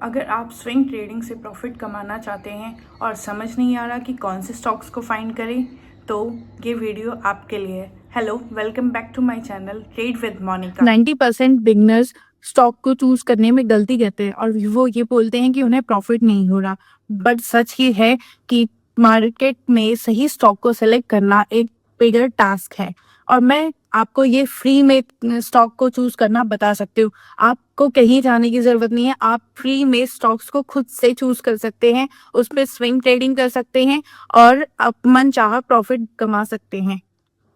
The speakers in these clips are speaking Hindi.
अगर आप स्विंग ट्रेडिंग से प्रॉफिट कमाना चाहते हैं और समझ नहीं आ रहा कि कौन से स्टॉक्स को फाइंड करें, तो ये वीडियो आपके लिए है। Hello, welcome back to my channel trade with Monica. 90% beginners stock को चूज करने में गलती करते हैं और वो ये बोलते हैं कि उन्हें प्रॉफिट नहीं हो रहा। बट सच ये है कि मार्केट में सही स्टॉक को सिलेक्ट करना एक बिगर टास्क है और मैं आपको ये फ्री में स्टॉक को चूज करना बता सकती हूँ। आपको कहीं जाने की जरूरत नहीं है, आप फ्री में स्टॉक्स को खुद से चूज कर सकते हैं, उस पर स्विंग ट्रेडिंग कर सकते हैं और आप मन चाहा प्रॉफिट कमा सकते हैं।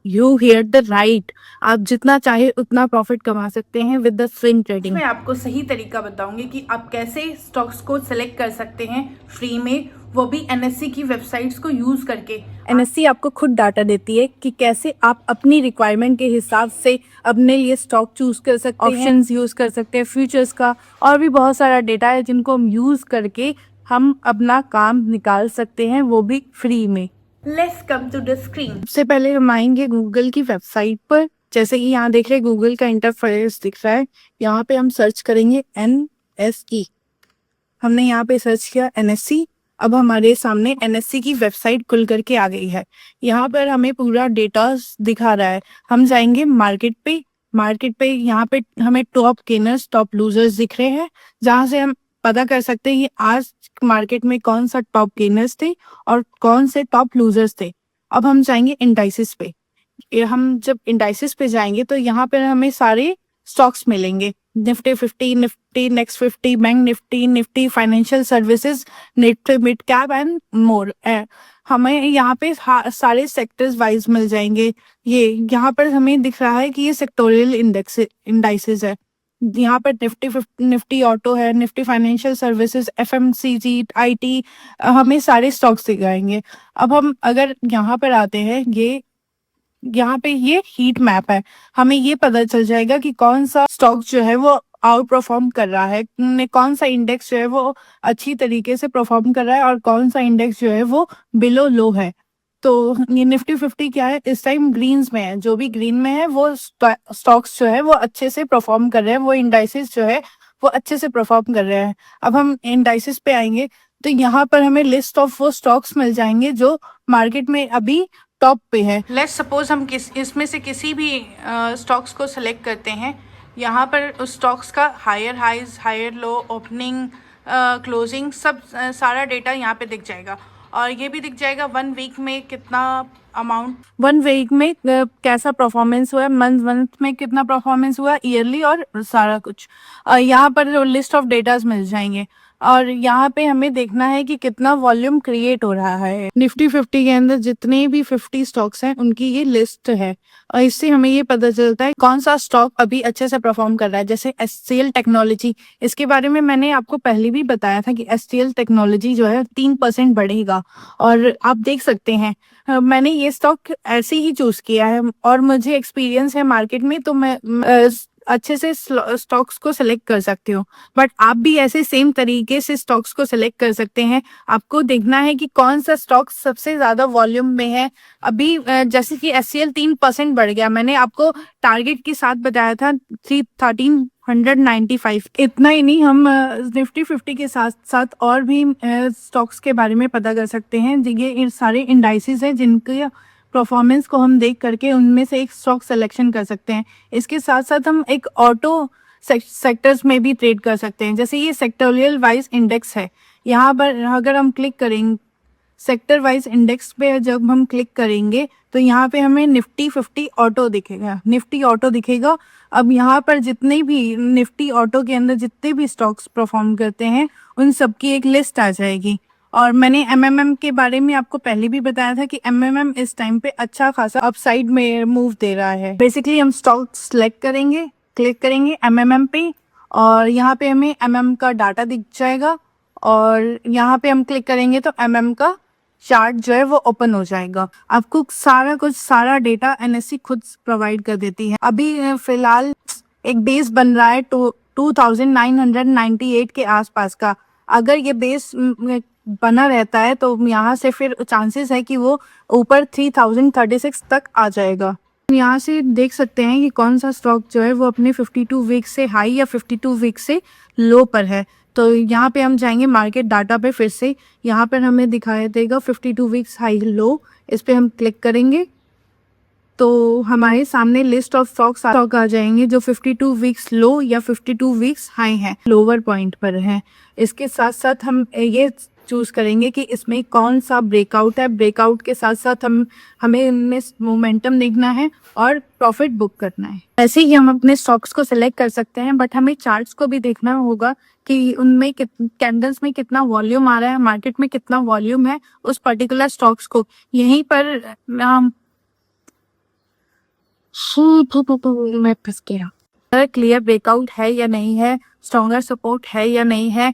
यू हियर द राइट, आप जितना चाहे उतना प्रॉफिट कमा सकते हैं विद द स्विंग ट्रेडिंग। मैं आपको सही तरीका बताऊंगी कि आप कैसे स्टॉक्स को सिलेक्ट कर सकते हैं फ्री में, वो भी एनएससी की वेबसाइट्स को यूज करके। एनएससी आपको खुद डाटा देती है कि कैसे आप अपनी रिक्वायरमेंट के हिसाब से अपने लिए स्टॉक चूज कर सकते हैं, ऑप्शंस यूज कर सकते हैं, फ्यूचर्स का और भी बहुत सारा डेटा है जिनको हम यूज करके हम अपना काम निकाल सकते हैं, वो भी फ्री में। Let's come to the screen. सबसे पहले हम आएंगे गूगल की वेबसाइट पर। जैसे कि यहाँ देख रहे हैं गूगल का इंटरफेस दिख रहा है, यहाँ पे हम सर्च करेंगे एनएसई। हमने यहाँ पे सर्च किया एनएससी। अब हमारे सामने एनएससी की वेबसाइट खुल करके आ गई है। यहाँ पर हमें पूरा डेटा दिखा रहा है। हम जाएंगे मार्केट पे। मार्केट पे यहाँ पे हमें टॉप गेनर्स टॉप लूजर्स दिख रहे हैं, जहाँ से हम पता कर सकते हैं कि आज मार्केट में कौन सा टॉप गेनर्स थे और कौन से टॉप लूजर्स थे। अब हम जाएंगे इंडाइसिस पे। हम जब इंडाइसिस पे जाएंगे तो यहाँ पर हमें सारे स्टॉक्स मिलेंगे। Nifty 50, Nifty next 50, bank Nifty, Nifty financial services, Nifty mid cap and more. हमें यहाँ पे सारे सेक्टर्स वाइज मिल जाएंगे। ये यहाँ पर हमें दिख रहा है कि ये सेक्टोरियल इंडाइसेस है। यहाँ पर निफ्टी ऑटो है, Nifty financial services, FMCG, IT, हमें सारे स्टॉक्स दिखाएंगे। अब हम अगर यहाँ पर आते हैं, यहाँ पे ये हीट मैप है, हमें ये पता चल जाएगा कि कौन सा स्टॉक जो है वो आउट परफॉर्म कर रहा है, कौन सा इंडेक्स जो है वो अच्छी तरीके से परफॉर्म कर रहा है और कौन सा इंडेक्स जो है वो बिलो लो है। तो ये निफ्टी 50 क्या है, इस टाइम ग्रीन्स में है। जो भी ग्रीन में है वो स्टॉक्स जो है वो अच्छे से परफॉर्म कर रहे हैं, वो इंडाइसेस जो है वो अच्छे से परफॉर्म कर रहे हैं। अब हम इंडाइसेस पे आएंगे तो यहाँ पर हमें लिस्ट ऑफ वो स्टॉक्स मिल जाएंगे जो मार्केट में अभी टॉप पे है। लेट्स सपोज हम इसमें से किसी भी स्टॉक्स को सिलेक्ट करते हैं। यहाँ पर उस स्टॉक्स का higher highs, higher low, opening, closing, सब सारा डेटा यहाँ पे दिख जाएगा। और ये भी दिख जाएगा 1 वीक में कितना अमाउंट, 1 वीक में कैसा परफॉर्मेंस हुआ है, मंथ में कितना परफॉर्मेंस हुआ, ईयरली और सारा कुछ यहाँ पर लिस्ट ऑफ डेटाज मिल जाएंगे। और यहाँ पे हमें देखना है कि कितना वॉल्यूम क्रिएट हो रहा है। निफ्टी 50 के अंदर जितने भी 50 स्टॉक्स हैं उनकी ये लिस्ट है और इससे हमें ये पता चलता है कौन सा स्टॉक अभी अच्छे से परफॉर्म कर रहा है। जैसे एचसीएल टेक्नोलॉजी, इसके बारे में मैंने आपको पहले भी बताया था कि एचसीएल टेक्नोलॉजी जो है 3% बढ़ेगा और आप देख सकते हैं मैंने ये स्टॉक ऐसे ही चूज किया है और मुझे एक्सपीरियंस है मार्केट में, तो मैं अच्छे से स्टॉक्स को सिलेक्ट कर सकती हूँ। बट आप भी ऐसे सेम तरीके से स्टॉक्स को सिलेक्ट कर सकते हैं। आपको देखना है कि कौन सा स्टॉक सबसे ज्यादा वॉल्यूम में है। अभी जैसे कि एचसीएल 3% बढ़ गया, मैंने आपको टारगेट के साथ बताया था 1395। इतना ही नहीं, हम निफ्टी 50 के साथ साथ और भी स्टॉक्स के बारे में पता कर सकते हैं। ये सारे इंडाइसेस हैं जिनके परफॉर्मेंस को हम देख करके उनमें से एक स्टॉक सिलेक्शन कर सकते हैं। इसके साथ साथ हम एक ऑटो सेक्टर्स में भी ट्रेड कर सकते हैं। जैसे ये सेक्टोरियल वाइज इंडेक्स है, यहाँ पर अगर हम क्लिक करेंगे सेक्टर वाइज इंडेक्स पे, जब हम क्लिक करेंगे तो यहाँ पे हमें निफ्टी 50 ऑटो दिखेगा, निफ्टी ऑटो दिखेगा। अब यहाँ पर जितने भी निफ्टी ऑटो के अंदर जितने भी स्टॉक्स परफॉर्म करते हैं उन सब की एक लिस्ट आ जाएगी। और मैंने एमएमएम के बारे में आपको पहले भी बताया था कि एमएमएम इस टाइम पे अच्छा खासा अपसाइड में मूव दे रहा है। बेसिकली हम स्टॉक सेलेक्ट करेंगे, क्लिक करेंगे एमएमएम पे और यहाँ पे हमें एमएम का डाटा दिख जाएगा और यहाँ पे हम क्लिक करेंगे तो एमएम का चार्ट जो है वो ओपन हो जाएगा। आपको सारा डेटा एनएससी खुद प्रोवाइड कर देती है। अभी फिलहाल एक बेस बन रहा है 2998 के आसपास का। अगर ये बेस बना रहता है तो यहाँ से फिर चांसेस है कि वो ऊपर 3036 तक आ जाएगा। यहाँ से देख सकते हैं कि कौन सा स्टॉक जो है वो अपने 52 वीक से हाई या 52 वीक से लो पर है। तो यहाँ पे हम जाएंगे मार्केट डाटा पे फिर से। यहाँ पर हमें दिखाई देगा 52 वीक्स हाई लो, इस पे हम क्लिक करेंगे तो हमारे सामने लिस्ट ऑफ स्टॉक्स आ जाएंगे जो 52 वीक्स लो या 52 वीक्स हाई हैं, लोअर पॉइंट पर हैं। इसके साथ साथ हम ये चूज करेंगे कि इसमें कौन सा ब्रेकआउट है। ब्रेकआउट के साथ साथ हमें इनमें मोमेंटम देखना है और प्रॉफिट बुक करना है। ऐसे ही हम अपने स्टॉक्स को सिलेक्ट कर सकते हैं, बट हमें चार्ट्स को भी देखना होगा कि उनमें कैंडल्स में कितना वॉल्यूम आ रहा है, मार्केट में कितना वॉल्यूम है उस पर्टिकुलर स्टॉक्स को। यहीं पर मैं फंस गया। क्लियर ब्रेकआउट है या नहीं है, स्ट्रॉन्गर सपोर्ट है या नहीं है,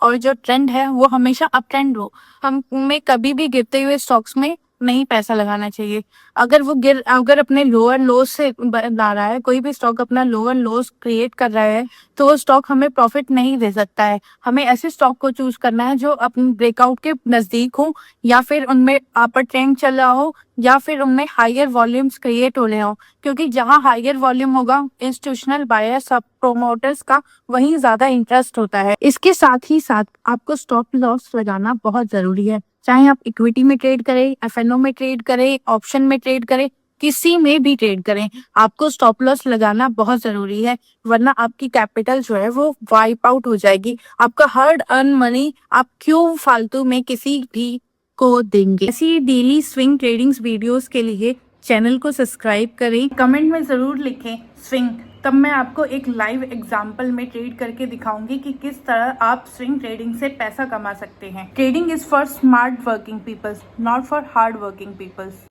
और जो ट्रेंड है वो हमेशा अप ट्रेंड हो। हमें कभी भी गिरते हुए स्टॉक्स में नहीं पैसा लगाना चाहिए। अगर अपने लोअर लोज से ला रहा है, कोई भी स्टॉक अपना लोअर लोज क्रिएट कर रहा है, तो वो स्टॉक हमें प्रॉफिट नहीं दे सकता है। हमें ऐसे स्टॉक को चूज करना है जो अपने ब्रेकआउट के नजदीक हो, या फिर उनमें अपर ट्रेंड चल रहा हो, या फिर उनमें हायर वॉल्यूम्स क्रिएट हो रहे हो, क्योंकि जहां हायर वॉल्यूम होगा इंस्टीट्यूशनल बायर्स प्रोमोटर्स का वहीं ज्यादा इंटरेस्ट होता है। इसके साथ ही साथ आपको स्टॉप लॉस लगाना बहुत जरूरी है। चाहे आप इक्विटी में ट्रेड करें, एफएनओ में ट्रेड करें, ऑप्शन में ट्रेड करें, किसी में भी ट्रेड करें, आपको स्टॉप लॉस लगाना बहुत जरूरी है, वरना आपकी कैपिटल जो है वो वाइप आउट हो जाएगी। आपका हार्ड अर्न मनी आप क्यों फालतू में किसी भी को देंगे। ऐसी डेली स्विंग ट्रेडिंग्स वीडियोस के लिए चैनल को सब्सक्राइब करें। कमेंट में ज़रूर लिखें स्विंग, तब मैं आपको एक लाइव एग्जांपल में ट्रेड करके दिखाऊंगी कि किस तरह आप स्विंग ट्रेडिंग से पैसा कमा सकते हैं। Trading is for smart working peoples, not for hard working peoples.